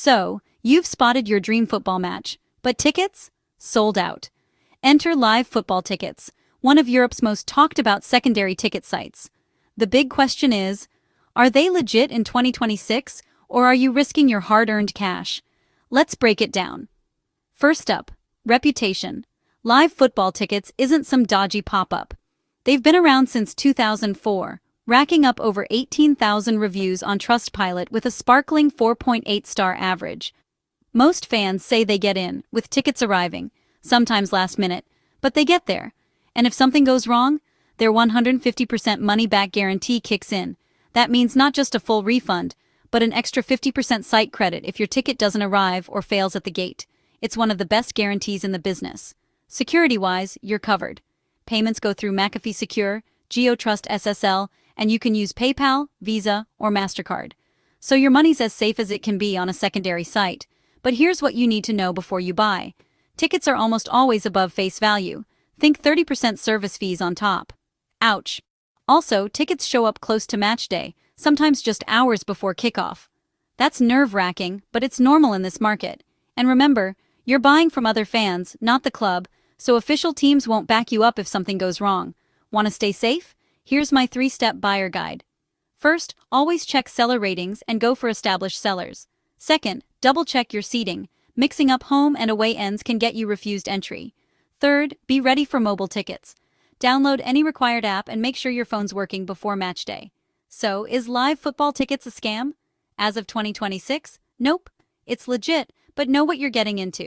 So, you've spotted your dream football match, but tickets? Sold out. Enter LiveFootballTickets, one of Europe's most talked about secondary ticket sites. The big question is, are they legit in 2026, or are you risking your hard-earned cash? Let's break it down. First up, reputation. LiveFootballTickets isn't some dodgy pop-up. They've been around since 2004, racking up over 18,000 reviews on Trustpilot with a sparkling 4.8-star average. Most fans say they get in, with tickets arriving, sometimes last minute, but they get there. And if something goes wrong, their 150% money-back guarantee kicks in. That means not just a full refund, but an extra 50% site credit if your ticket doesn't arrive or fails at the gate. It's one of the best guarantees in the business. Security-wise, you're covered. Payments go through McAfee Secure, GeoTrust SSL, and you can use PayPal, Visa, or MasterCard. So your money's as safe as it can be on a secondary site. But here's what you need to know before you buy. Tickets are almost always above face value. Think 30% service fees on top. Ouch. Also, tickets show up close to match day, sometimes just hours before kickoff. That's nerve-wracking, but it's normal in this market. And remember, you're buying from other fans, not the club, so official teams won't back you up if something goes wrong. Want to stay safe? Here's my 3-step buyer guide. First, always check seller ratings and go for established sellers. Second, double-check your seating. Mixing up home and away ends can get you refused entry. Third, be ready for mobile tickets. Download any required app and make sure your phone's working before match day. So, is LiveFootballTickets a scam? As of 2026? Nope. It's legit, but know what you're getting into.